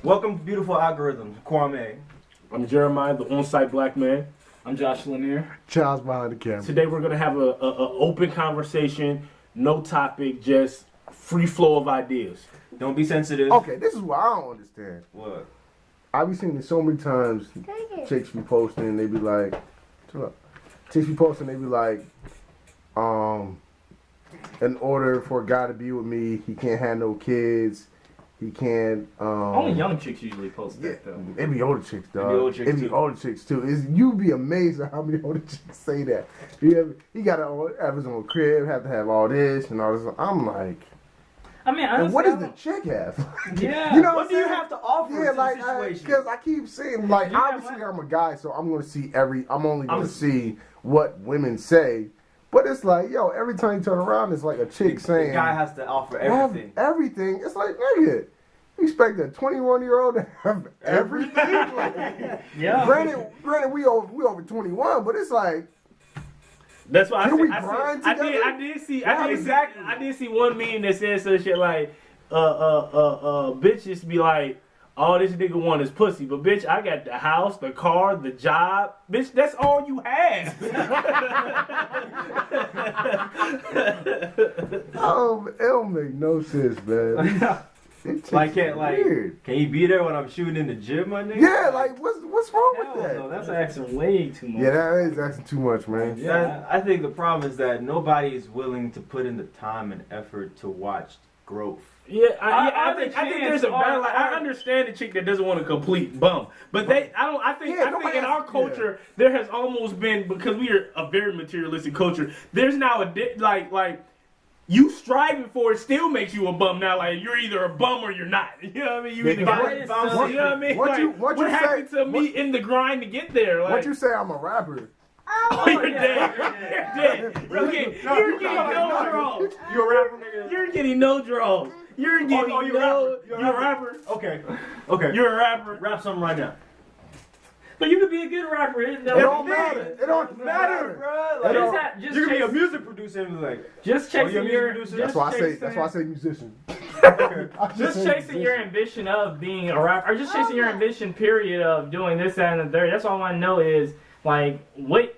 Welcome to Beautiful Algorithms, Kwame. I'm Jeremiah, the on-site black man. I'm Josh Lanier. Charles behind the camera. Today we're gonna have a open conversation, no topic, just free flow of ideas. Don't be sensitive. Okay, this is what I don't understand. What? I be seeing this so many times. Chicks be posting, and they be like, chill up. Chicks be posting, they be like, in order for a guy to be with me, he can't have no kids. He can't. Only young chicks usually post that though. It be older chicks, dog. It be older chicks, It be too. older chicks too. You'd be amazed at how many older chicks say that. He got to have his own crib, have to have all this and all this. I'm like, I mean, honestly, and what does the chick have? Yeah. You know What do you have to offer Yeah, in like, this situation? because I keep saying, like, Yeah, obviously what? I'm a guy, so I'm going to see I'm only going to see what women say. But it's like, yo, every time you turn around, it's like a chick the saying, guy has to offer have everything. everything. It's like, nigga, you expect a 21-year-old to have everything? Like, Yeah. granted, we over 21, but it's like, That's why Can we I grind said, together? I did see one meme that said some shit like, bitches be like, all this nigga want is pussy, but bitch, I got the house, the car, the job, bitch, that's all you have. it don't make no sense, man. It's Like, can weird. you be there when I'm shooting in the gym, my nigga? Yeah, like, what's wrong Hell with that? no, that's asking way too much. Yeah, that is asking too much, man. Yeah. I think the problem is that nobody is willing to put in the time and effort to watch growth. Yeah, I I think chance there's a balance. Like, I are- understand the chick that doesn't want a complete bum, but I think nobody in our has- culture there has almost been, because we are a very materialistic culture. There's now like you striving for it still makes you a bum now. Like you're either a bum or you're not. You know what I mean? You either What get is bounced, so- you know what I mean? what Like, you- what you happened say- to me in the grind to get there? Like What you say? I'm a rapper. oh, you're dead. You're dead. You're getting no draws. You a rapper, nigga? You're getting no draws. You're getting you a no. rapper? You're a rapper. Okay. Okay. You're a rapper. Rap something right now. But you could be a good rapper. It It don't matter. It don't Matter, matter. bro. It don't- Just You can be a chase- music producer and be like, Just you're a chasing music your. producer? That's why I say. chasing- That's why I say musician. Just chasing your ambition of being a rapper, or just chasing your ambition, period, of doing this, that, and the third. That's all I want to know is, like, what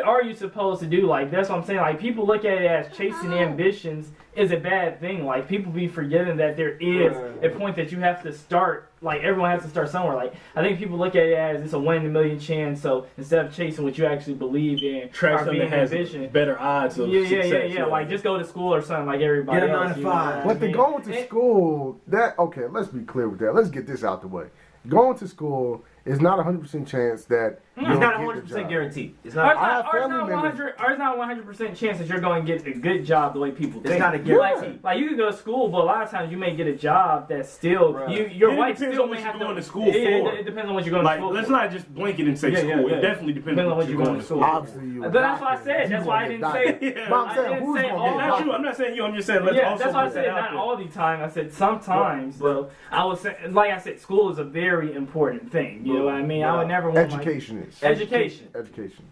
are you supposed to do? Like, that's what I'm saying. Like, people look at it as chasing ambitions is a bad thing. Like, people be forgetting that there is a point that you have to start. Like, everyone has to start somewhere. Like, I think people look at it as it's a 1 in a million chance. So instead of chasing what you actually believe in, Try or something being that has ambition. better odds of Yeah, success. Like, just go to school or something like everybody Get a else. 9 to you know 5. what I But the mean? going to And- school, okay, let's be clear with that. Let's get this out the way. Going to school is not a 100% chance that it's you'll not get the 100% job. guaranteed. It's Or not. it's I not, have or it's family not members. 100, or it's not 100% chance that you're going to get a good job the way people think. It's not a Like, guarantee. like you can go to school, but a lot of times you may get a job that's still Right. your It wife depends still on what may you're have going to school it, for. It depends on what you're going to Like, school let's for. not just blanket and say Yeah, school. yeah. It definitely depends Depends on what you're going to school. Obviously, you. a But that's why I doctor. said. You That's why I gonna didn't get say. doctor. Yeah. But I'm I saying, didn't who's say gonna all get that. Not doctor? you. I'm not saying you. I'm just saying let's Yeah, also that's why I put said that out not there. all the time. I said sometimes, though. I was saying, like I said, school is a very important thing. You know what I mean? I would never want Education is. Education. Education.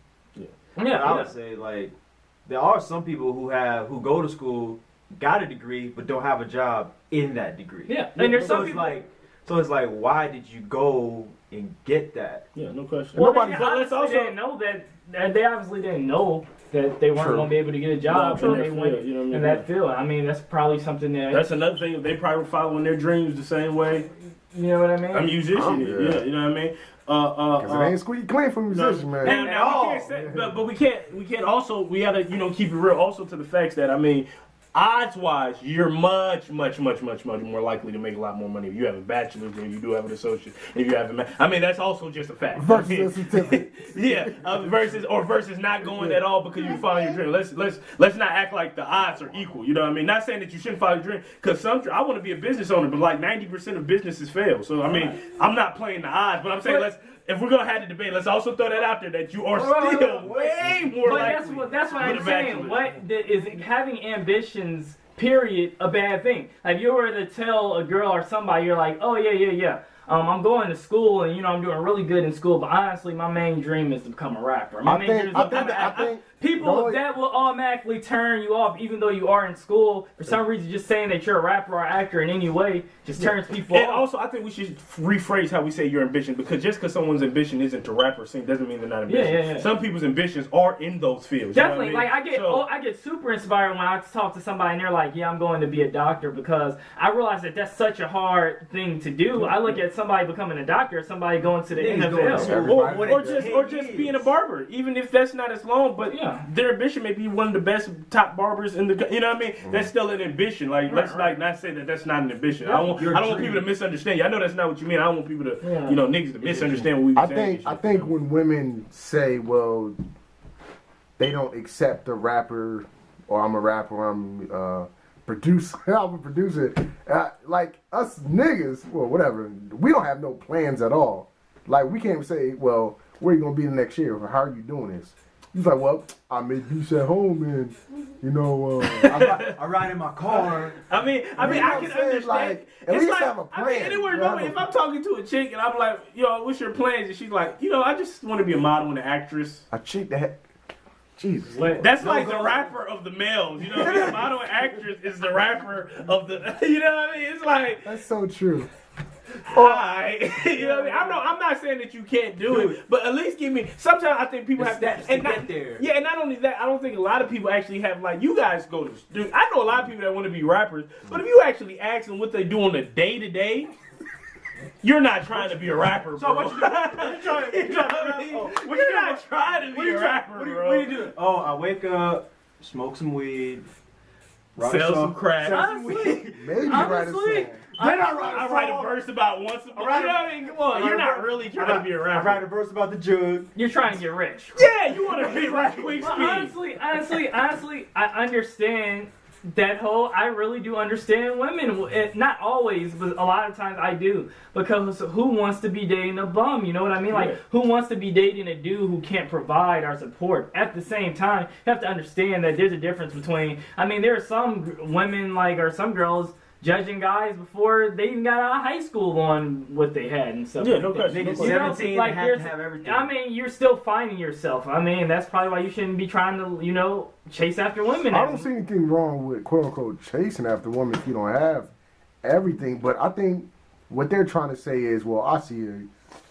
Yeah, I would say, like, there are some people who go to school, got a degree, but don't have a job in that degree. yeah. And there's So some it's people. like, why did you go and get that? Yeah, no question. Well, Nobody- they But let's obviously also- didn't know that. They obviously didn't know that they weren't True. going to be able to get a job, No, and they in that went field, you know what I mean? in that field. I mean, that's probably something that That's another thing. They probably were following their dreams the same way you know what I mean. a musician is. Oh, yeah. Yeah, you know what I mean? Because it ain't squeaky clean for musicians, man. Now we can't say, but we can't also, we gotta, keep it real also to the facts that, I mean, odds wise, you're much more likely to make a lot more money if you have a bachelor's than if you do have an associate. If you have I mean, that's also just a fact. Versus I mean, a certificate. yeah, versus not going at all because you follow your dream. Let's not act like the odds are equal. You know what I mean? Not saying that you shouldn't follow your dream, because I want to be a business owner, but like 90% of businesses fail. So I mean, I'm not playing the odds, but I'm saying if we're gonna have the debate, let's also throw that out there that you are still way more But likely. that's what with I'm a saying. bachelor's. Is having ambitions, period, a bad thing? Like, if you were to tell a girl or somebody, you're like, oh yeah. I'm going to school and I'm doing really good in school, but honestly, my main dream is to become a rapper. My main dream is to become an actor. people that will automatically turn you off, even though you are in school. For some reason, just saying that you're a rapper or actor in any way just turns people And off. also, I think we should rephrase how we say your ambition, because just because someone's ambition isn't to rap or sing doesn't mean they're not ambitious. Yeah. Some people's ambitions are in those fields. Definitely, You know what like I get super inspired when I talk to somebody and they're like, "Yeah, I'm going to be a doctor," because I realize that that's such a hard thing to do. I look at somebody becoming a doctor as somebody going to the Yeah, he's going to NFL. school. or just being a barber, even if that's not as long. But Yeah. their ambition may be one of the best top barbers in the. You know what I mean? That's still an ambition. Like let's Right. not say that that's not an ambition. Yeah. I don't want people to misunderstand you. I know that's not what you mean. I don't want people to Yeah. niggas to misunderstand what we were saying. I think when women say, well, they don't accept a rapper, or I'm a rapper, I'm a producer, I'm a producer. Like us niggas, well, whatever, we don't have no plans at all. Like we can't say, well, where you gonna be the next year? Or how are you doing this? He's like, well, I make beats at home, and I ride in my car. I mean, You I know can what I'm saying? understand. Like, at It's least like, have a I mean, plan. anywhere, You have a if I'm talking to a chick and I'm like, yo, what's your plans? And she's like, I just want to be a model and an actress. a chick that, Jesus. That's like the rapper of the males. You know what I mean? The model and actress is the rapper of the, you know what I mean? It's like, That's so true. alright. You know what I mean? I'm not saying that you can't do it, but at least give me, sometimes I think people The have steps and to not, get there. Yeah, and not only that, I don't think a lot of people actually have, like, you guys go to, dude, I know a lot of people that want to be rappers, but if you actually ask them what they do on a day-to-day, you're not trying to be a rapper, bro. So what you do? What you trying to You know what I mean? You're not trying to be a rapper, bro. What do you do? Oh, I wake up, smoke some weed, write a Sell song- some crack. sell some Honestly, weed. Maybe Honestly, write a song. Then I write a verse about once. You know what I mean? Come on, you're not really trying to be a I write rapper. a verse about the jug. you're trying to get rich. Yeah, you want to be right quick Well, speed. honestly, I understand that whole. I really do understand women. Not always, but a lot of times I do. Because who wants to be dating a bum? You know what I mean? Like, Yeah. who wants to be dating a dude who can't provide our support? At the same time, you have to understand that there's a difference between. I mean, there are some women or some girls judging guys before they even got out of high school on what they had and stuff. Yeah, like no that. question. Niggas No You know, 17 like, have there's- to have everything. I mean, you're still finding yourself. I mean, that's probably why you shouldn't be trying to, chase after women. I don't see anything wrong with quote unquote chasing after women if you don't have everything, but I think what they're trying to say is, well,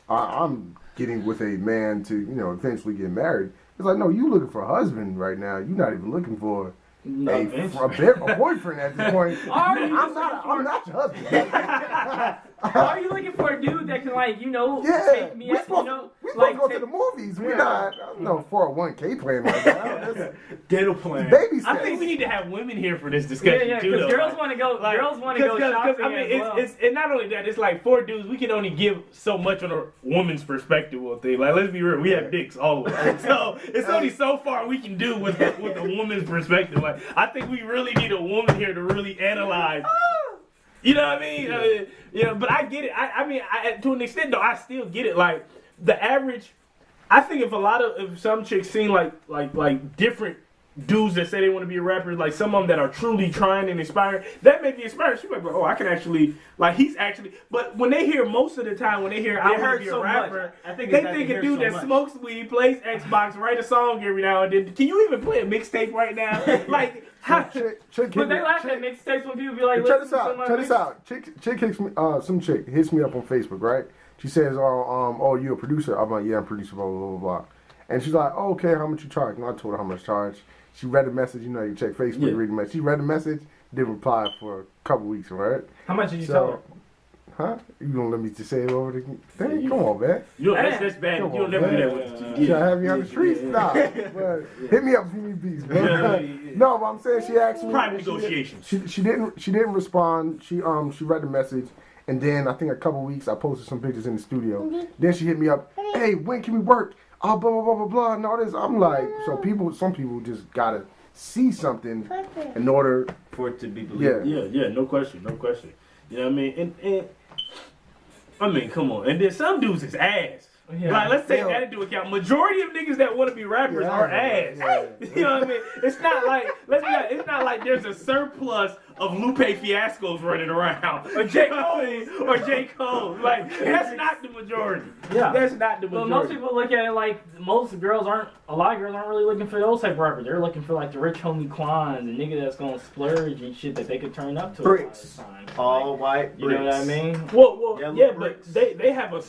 I'm getting with a man to eventually get married. It's like, no, you looking for a husband right now. You're not even looking for a boyfriend at this point. Are you I'm not your husband. Are you looking for a dude that can, Yeah, take me we out, supposed to go to the movies. We're not, 401k plan right now. That's Dental plan. baby I steps. think we need to have women here for this discussion Yeah, too. because though. girls want to go. Girls want to go shopping I mean, as well. it's and not only that, it's like for dudes, we can only give so much on a woman's perspective of things. Like, let's be real, we have dicks all the way. So it's only so far we can do with a woman's perspective. Like, I think we really need a woman here to really analyze. You know what I mean? But I get it. I mean, to an extent though, I still get it. Like the average, I think if some chicks seem like different dudes that say they want to be a rapper, like some of them that are truly trying and inspiring, that may be inspiring. She's like, oh, I can actually, he's actually. But when they hear, most of the time, when they hear I want heard to be a so rapper, much. I think they it's that think they a hear dude so that much. smokes weed, plays Xbox, write a song every now and then. Can you even play a mixtape right now? Like, how? But they laugh at mixtapes when people be like, Check listen this to out. some of Check my this out. Chick hits me. Some chick hits me up on Facebook, right? She says, "Oh, you a producer?" I'm like, "Yeah, I'm a producer." Blah blah blah blah. And she's like, "Oh, okay, how much you charge?" And I told her how much I charge. She read the message. You check Facebook, Yeah. read the message. She read the message, didn't reply for a couple weeks, right? How much did you tell her? Huh? You gonna let me just say it over the thing? Come on, man. That's bad. Come You'll on, never do man. that with Should I have you on the streets? Nah. But hit me up if you need beats, bro. No, but I'm saying she asked me. Private negotiations. She didn't respond. She read the message, and then I think a couple weeks I posted some pictures in the studio. Then she hit me up. Hey, when can we work? Oh, blah blah blah blah blah and all this. I'm like, some people just gotta see something in order. For it to be believed. Yeah. No question. You know what I mean? And I mean, come on. And then some dudes is ass. Yeah. Like, let's take Yeah. that into account. Majority of niggas that want to be rappers Yeah, are ass. yeah. You know what I mean? It's not like it's not like there's a surplus of Lupe Fiascos running around or J. Cole or J. Cole. Like, that's not the majority. Yeah. That's not the But majority. most people look at it like a lot of girls aren't really looking for those type of rappers. They're looking for like the rich homie Quans and nigga that's gonna splurge and shit that they could turn up to Bricks. a lot of the time. All white You know what I bricks. mean? Well, Yellow yeah, bricks. but they have a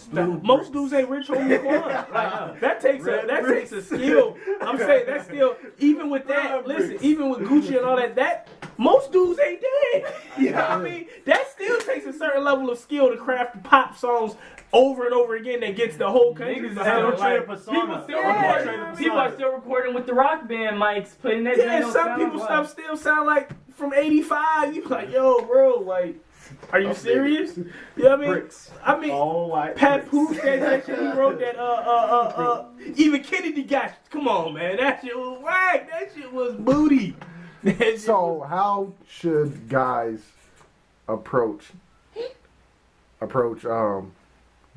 most dudes ain't rich homie Quan. Like, that takes a skill. I'm saying that still even with that. Listen, even with Gucci and all that most dudes ain't dead. You know what I mean? That still takes a certain level of skill to craft pop songs over and over again that gets the whole country. Niggas is behind still it. people persona. still Yeah, recording. yeah, People are still recording with the Rock Band mics, putting that. Yeah, thing on some people SoundCloud. stuff still sound like from '85. You like, yo, bro, like, are you serious? You know what I mean? Bricks. I mean, All white Pat bricks. Pooh said that shit. He wrote that. Even Kennedy got. Come on, man. That shit was whack. That shit was booty. That shit So was- how should guys approach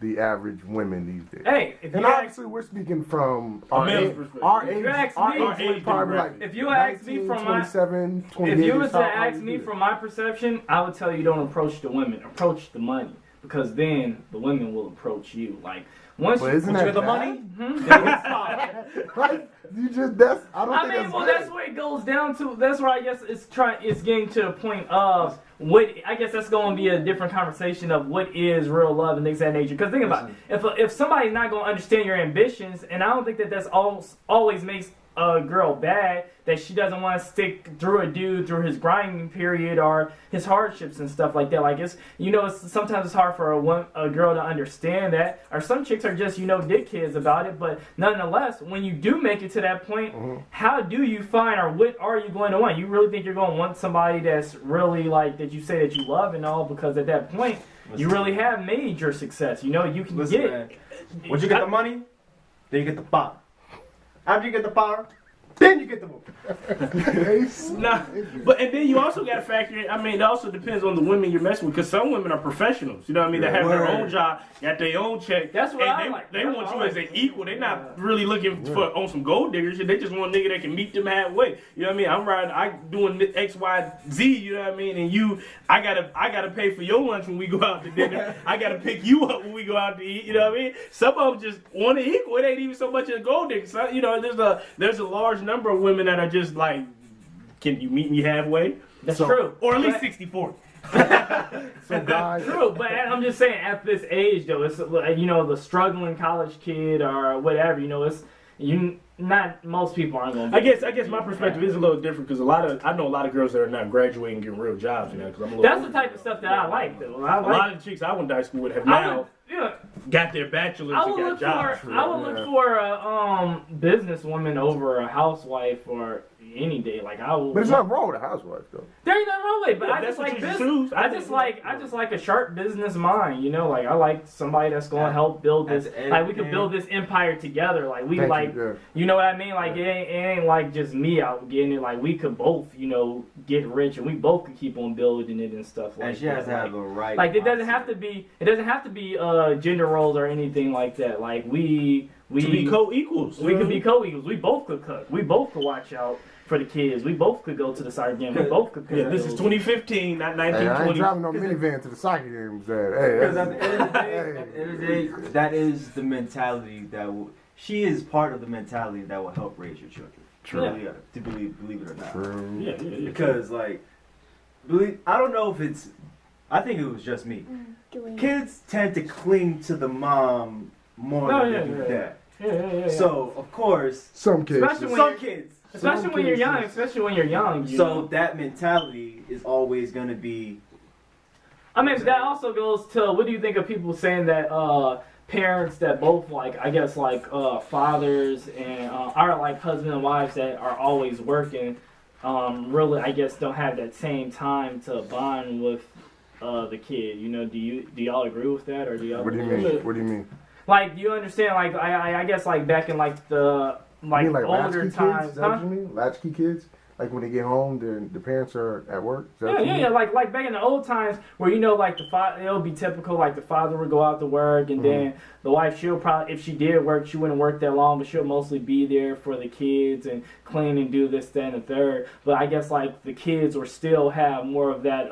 the average women these days? Hey, if And you ask, obviously, we're speaking from our male's age. perspective. Our If age, you ask our me- age would probably like if you ask me 19, from my 27, 28. if you was is to how ask you me do it. from my perception, I would tell you don't approach the women, approach the money, because then the women will approach you. Like once But you, isn't You that get the bad? money? Like, you just that's. I don't I think mean, that's well, bad. that's where it goes down to. That's where I guess it's getting to the point of what. I guess that's going to be a different conversation of what is real love and things of that nature. Because think about it, if somebody's not going to understand your ambitions, and I don't think that that's always makes a girl bad, that she doesn't want to stick through a dude through his grinding period or his hardships and stuff like that. Like sometimes it's hard for a girl to understand that, or some chicks are just dickheads about it. But nonetheless, when you do make it to that point, how do you find, or what are you going to want? You really think you're going to want somebody that's really like that you say that you love and all, because at that point you really have made your success. You can Listen, get. man. Once you get the money, then you get the power. After you get the power, then you get the move. Nah, but and then you also got to factor in. I mean, it also depends on the women you're messing with, because some women are professionals. You know what I mean? They have their own job, got their own check. That's what and I they, like. They That's want what you I as like. an equal. They're not really looking for on some gold digger shit. They just want a nigga that can meet them halfway. You know what I mean? I'm doing X, Y, Z. You know what I mean? And I gotta pay for your lunch when we go out to dinner. I gotta pick you up when we go out to eat. You know what I mean? Some of them just want to equal. It ain't even so much a gold digger. So, there's a large number of women that are just like, can you meet me halfway? That's So- true. Or at least But- 64. So guys, True, but I'm just saying at this age though, it's the struggling college kid or whatever. Not most people aren't gonna. I guess my perspective is a little different, because I know a lot of girls that are not graduating and getting real jobs. Because I'm a little That's the older. type of stuff that I like though. A lot of the chicks I went to high school with have now got their bachelors I and would got look jobs. for I would look for a businesswoman over a housewife or any day. Like I would. but it's not wrong with a housewife though. There ain't nothing wrong with it, but Yeah, I that's just what like you this. choose. I just like a sharp business mind, Like I like somebody that's gonna help build this. At the end Like of we the could day- build this empire together. Like we Thank like, you, you know what I mean? Like it ain't like just me out getting it. Like we could both, get rich, and we both could keep on building it and stuff like And she that. has to have the right. Like it doesn't mindset. have to be. It doesn't have to be gender roles or anything like that. Like we To be co-equals. we could be co-equals. We both could cook. We both could watch out for the kids. We both could go to the soccer game. We both could pay Yeah, this is bills. 2015, not Hey, I ain't 1920. driving no minivan to the soccer games. Because at the end of the day, Hey. at the end of the day, that is the mentality that she is part of the mentality that will help raise your children. True. Yeah, to believe it or not. True. Yeah. Because I don't know if it's. I think it was just me. Kids tend to cling to the mom more Oh, than yeah, they do yeah. dad. Yeah. So of course, Some kids. Especially when some you're- kids. Especially when you're young. Especially when you're young. So that mentality is always going to be. I mean, that also goes to what do you think of people saying that parents that both fathers and are like husband and wives that are always working, really I guess don't have that same time to bond with the kid. Do y'all agree with that, or do y'all? What do you mean? What do you mean? Like, do you understand? Like, I guess like back in like the You mean like older latchkey times, kids? Is that huh? what you mean? Latchkey kids? Like when they get home, the parents are at work. Is that Yeah, what you yeah, mean? yeah. Like back in the old times, where like the father, it'll be typical. Like the father would go out to work, and then the wife, she'll probably, if she did work, she wouldn't work that long, but she'll mostly be there for the kids and clean and do this, that, and the third. But I guess like the kids will still have more of that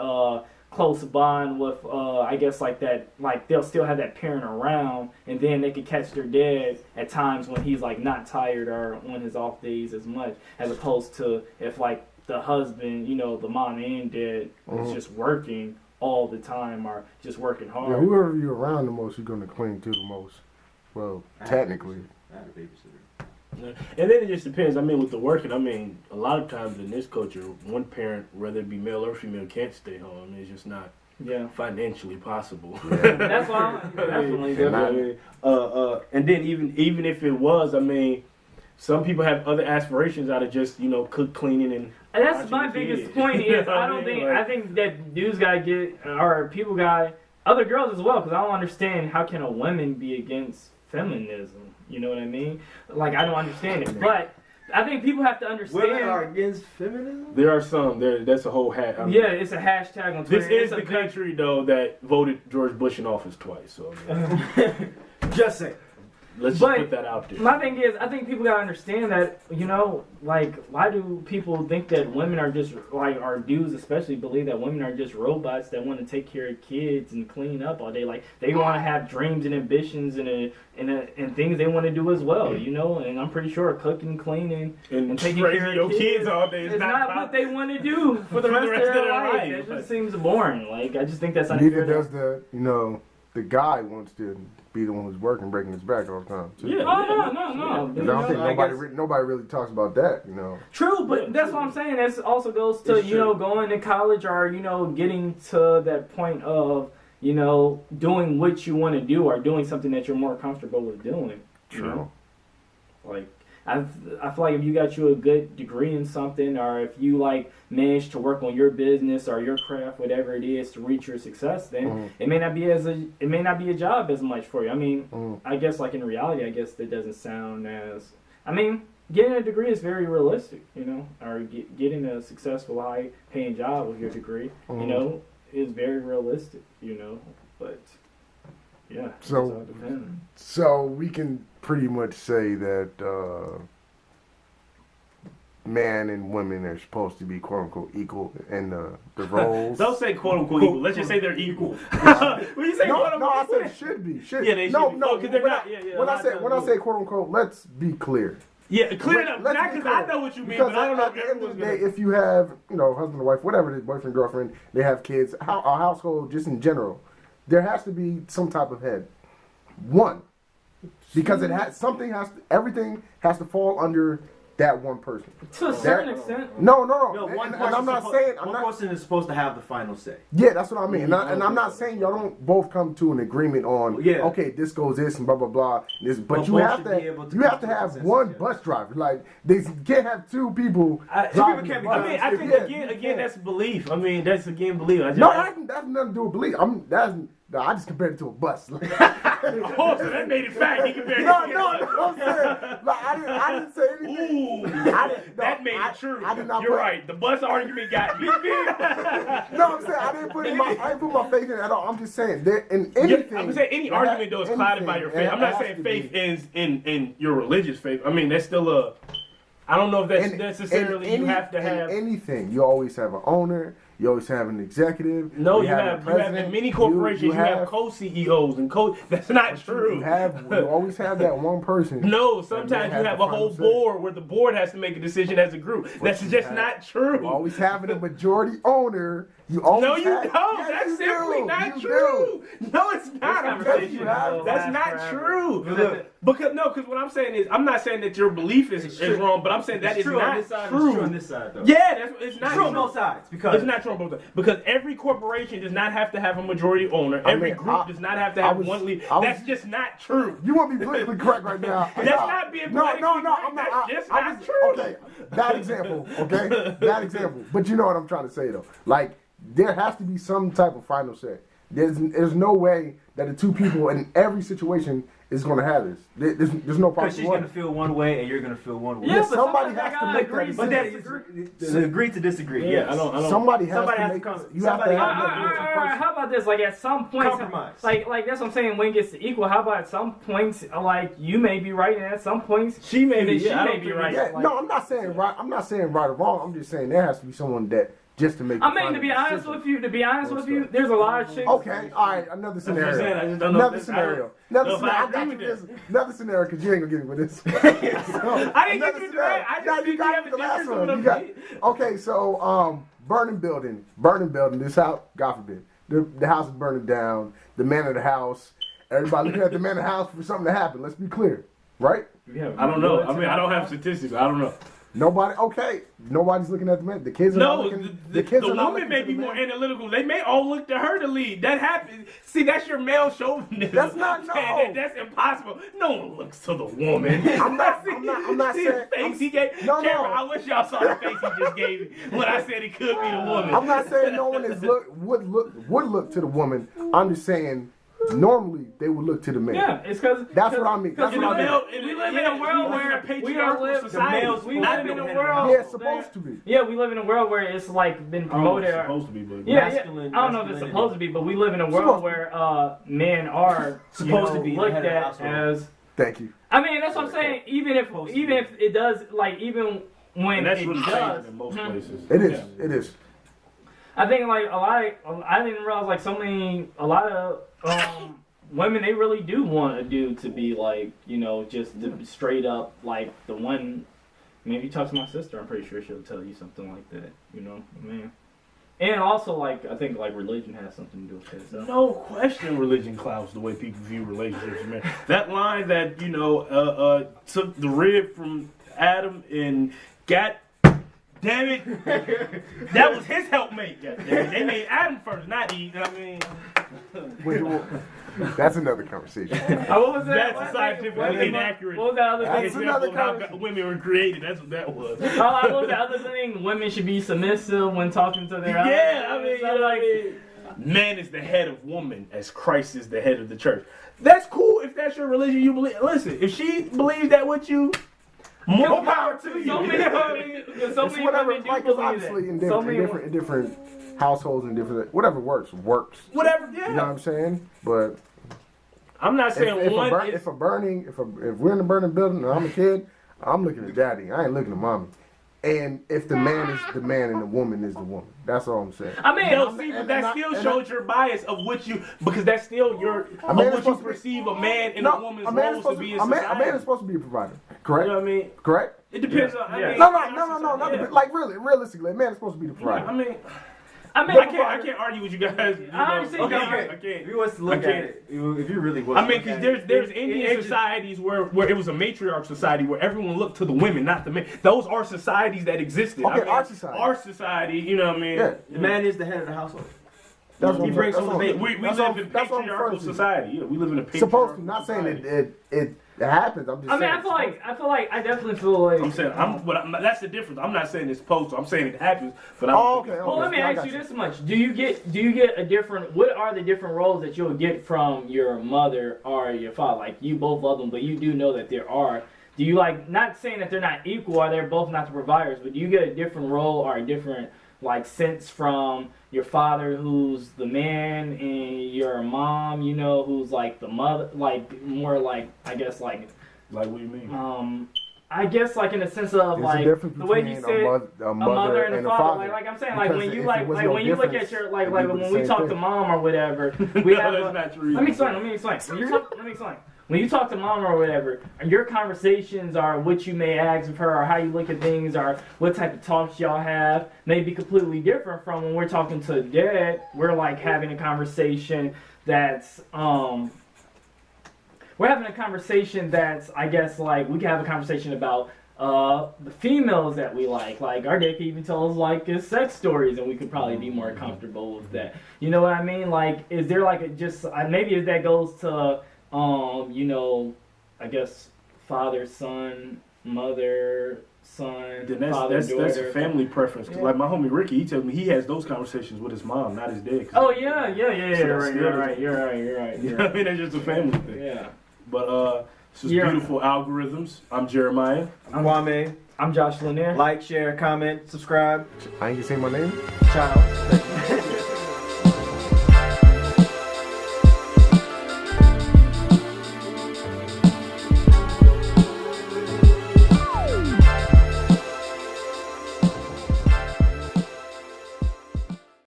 close bond with I guess like that, like they'll still have that parent around, and then they could catch their dad at times when he's like not tired or on his off days as much, as opposed to if like the husband, the mom and dad is just working all the time or just working hard. Yeah, whoever you're around the most, you're gonna cling to the most. Well, technically. I had a babysitter. And then it just depends. I mean, with the working, I mean, a lot of times in this culture, one parent, whether it be male or female, can't stay home. I mean, it's just not financially possible. Yeah. That's why definitely. And then even if it was, I mean, some people have other aspirations out of just cook, cleaning, and that's watching my the biggest kids. point. You Is know what I don't mean? think Like, I think that dudes gotta get or people got other girls as well, because I don't understand how can a woman be against feminism. You know what I mean? Like I don't understand it, but I think people have to understand. Women are against feminism? there are some. That's a whole hat. I mean, Yeah, it's a hashtag on Twitter. this is It's a the big- country though that voted George Bush in office twice. So I mean, Just say. let's But just put that out there. My thing is, I think people gotta understand that, like, why do people think that women are just, like, our dudes especially believe that women are just robots that want to take care of kids and clean up all day? Like, they want to have dreams and ambitions and things they want to do as well, And I'm pretty sure cooking, cleaning, and taking raising care of your kids all day is it's not what they want to do for the rest of their life. It just seems boring. Like, I just think that's Neither unfair. does the guy wants to be the one who's working, breaking his back all the time. Too. Yeah. Oh, no. 'Cause I don't think I guess- nobody really talks about that, True, but that's what I'm saying. That also goes to, It's true. going to college or, getting to that point of, doing what you want to do or doing something that you're more comfortable with doing. you know? Like, I feel like if you got you a good degree in something, or if you like manage to work on your business or your craft, whatever it is, to reach your success, then it may not be a job as much for you. I mean, I guess like in reality, I guess that doesn't sound as. I mean, getting a degree is very realistic, or getting a successful, high-paying job with your degree, is very realistic, But yeah, So- it all depends. So we can pretty much say that man and women are supposed to be quote unquote equal in the roles. Don't say quote unquote equal. Let's just say they're equal. When you say quote No, I unquote, said should be. Should. Yeah, they should no, be. no. Oh, 'cause they're when not- I, yeah, yeah, when a I lot say of when times I say quote unquote, let's be clear. yeah, clear it up. Let's Not be because I clear. know what you mean, Because but I don't know at if the end of everyone's the gonna. day, if you have husband or wife, whatever it is, boyfriend, girlfriend, they have kids, our household just in general, there has to be some type of head. One, because everything has to fall under that one person. To a certain extent. No. No, And I'm not saying one person is supposed to have the final say. Yeah, that's what I mean. And I'm not saying y'all don't both come to an agreement on, Yeah. okay, this goes this and blah, blah, blah. This, but But you both have should to, be able to you come have to to a have consensus, one yeah. bus driver. Like, they can't have two people. Two driving people can't the be bus. I mean, I think Yeah, again, that's belief. I mean, that's again belief. I just, No, that's nothing to do with belief. I just compared it to a bus. oh, so that made it fact. He compared No, it. I'm saying, like, I didn't say anything. Ooh, that made it true. I did not You're put- right. The bus argument got me. No, I'm saying I didn't put my faith in it at all. I'm just saying there in anything. I'm saying any argument though is clouded by your faith. I'm not saying faith ends in your religious faith. I mean, that's still a. I don't know if that's necessarily you have to have. anything. You always have an owner. You always have an executive. No, you you have in many corporations. You have co-CEOs and That's not true. You always have that one person. No, sometimes you have a whole board where the board has to make a decision as a group. That's just not true. You always having a majority owner. You always No, you have, don't. Yes, That's you simply do. not You true. No, it's not. I'm telling you, have- that's not true. Because what I'm saying is, I'm not saying that your belief is wrong, but I'm saying that is true on not this side. true. It's true on this side, though. Yeah, it's not It's true on both sides because It's not true on both sides. Because every corporation does not have to have a majority owner. Every group does not have to have one leader. That's just not true. You want to be politically correct right now? That's not being politically No. correct. I'm not. That's just not true. Okay, bad example. Okay, bad example. But you know what I'm trying to say though. Like there has to be some type of final say. There's no way that the two people in every situation is going to have this. There's no Because she's possible way. gonna feel one way and you're gonna feel one way. Yeah, Yes, but somebody sometimes has I to make that agree. But decision. that's agree to disagree. Yeah, Yes. I don't. Somebody has Somebody to has to make. come- You have to somebody have has to that make decision it. first. How about this? Like at some points, Compromise. like that's what I'm saying. When it gets to equal, how about at some points, like you may be right, and at some points, She may be. she Yeah, I may don't be think right. Yeah, Like- no, I'm not saying right. I'm not saying right or wrong. I'm just saying there has to be someone that just to make. I the mean, to final be honest decision. with you, there's a lot of chicks. Okay, all right, another what I'm saying, scenario. I just don't know Another if that's- scenario. No, Another if scenario. I I got agree you with this. Another scenario because you ain't gonna get me with this. I didn't get you to that. I just No, think you you got have me a the last difference one. of You got, opinion. okay, so burning building. This house, God forbid, the house is burning down. The man of the house. Everybody looking at the man of the house for something to happen. Let's be clear, right? I don't know. I mean, I don't have statistics. I don't know. Nobody. Okay, nobody's looking at the man. The kids are No, not looking. the kids are not woman looking may to be the more man. analytical. They may all look to her to lead. That happens. See, that's your male chauvinism. That's not- no. That's impossible. No one looks to the woman. I'm not See saying. the face he gave. No, Cameron, no. I wish y'all saw the face he just gave me when I said it could be the woman. I'm not saying no one would look to the woman. I'm just saying normally they would look to the man. Yeah, it's because That's what I mean. That's what I mean. we live in a world where we don't live. We live in a world. Yeah, it's supposed to be. Yeah, we live in a world where it's like been I don't know if promoted. it's supposed to be, but Yeah, Masculine- I don't know if it's masculinity. supposed to be, but we live in a world Supposed where men are Supposed to be the looked head of the at household. as. Thank you. I mean, that's what I'm saying. Even if it does, like even when and that's it really does, changing in most places. It is. Yeah. It is. I think like I didn't realize like a lot of women, they really do want a dude to be like, just the straight up like the one. I mean, if you talk to my sister, I'm pretty sure she'll tell you something like that. Man. And also, like, I think like religion has something to do with it. So. No question, religion clouds the way people view relationships, man. That line that took the rib from Adam and got. Damn it! That was his helpmate. They made Adam first, not Eve. I mean, That's another conversation. What was that? that's a scientifically inaccurate. What was that other thing? That's example another of how conversation. women were created. That's what that was. What was the other thing? Women should be submissive when talking to their Yeah, I husbands. mean, So, like, man is the head of woman as Christ is the head of the church. That's cool if that's your religion. You believe. Listen, if she believes that with you, more power to you. so many women, so It's many whatever. women do Like, 'cause believe obviously in that. So different, many. in different households and different whatever works. Whatever. Yeah. You know what I'm saying? But I'm not if, saying if, one. if we're in a burning building and I'm a kid, I'm looking at daddy. I ain't looking at mommy. And if the man is the man and the woman is the woman, that's all I'm saying. I mean, No, see, but that still shows your bias of what you, because that's still your, of man is what you supposed to be- perceive a man and a woman's a man is roles supposed to be in a man society. is supposed to be a provider. You Correct? know what I mean? Correct? It depends on. I Yeah. mean, No. Not yeah. like really, realistically, a man is supposed to be the provider. I mean, I mean, I can't argue with you guys. You know. I understand. Okay, Okay. I can't. If you was to look I at can't. it, if you really was. I mean, because there's Indian societies where it was a matriarch society where everyone looked to the women, not the men. Those are societies that existed. Okay, our society. Our society, you know what I mean? Yeah. the man is the head of the household. That's He what I'm brings saying. home the That's baby. We That's live what- in that's what I'm patriarchal referring to. society. Yeah, we live in a patriarchal Supposed to. Not saying society. it happens. I'm just I mean, saying. I feel like I definitely feel like. I'm saying that's the difference. I'm not saying it's supposed to. I'm saying it happens, but I don't Oh, think okay, it's Well, let me I ask got you you. this much: Do you get a different? What are the different roles that you'll get from your mother or your father? Like you both love them, but you do know that there are. Do you like not saying that they're not equal? Or they're both not the providers, but do you get a different role or a different like sense from your father, who's the man, and your mom, who's like the mother, like more like I guess like Like, what do you mean? I guess like in the sense of There's a like difference the way you between said a mother and a father. father. Like I'm saying, like Because when you if like it was like no when you look at difference, your like it'd like be the when we same talk thing. to mom or whatever, we No, have. that's not true. Let me explain. Let me explain. Let me explain. When you talk to mom or whatever, your conversations are what you may ask of her, or how you look at things, or what type of talks y'all have, may be completely different from when we're talking to dad. We're like having a conversation that's we're having a conversation that's I guess like we can have a conversation about the females that we like our dad could even tell us like his sex stories, and we could probably be more comfortable with that. You know what I mean? Like, is there like a just maybe if that goes to I guess father son, mother son, Then father that's daughter. a family preference. 'Cause like my homie Ricky, he tells me he has those conversations with his mom, not his dad. 'Cause Oh yeah, So you're that's right, still- you're right. you know what I mean? That's just a family thing. Yeah. But this is Yeah. Beautiful Algorithms. I'm Jeremiah. I'm Kwame. I'm Josh Lanier. Like, share, comment, subscribe. I ain't gonna say my name. Ciao.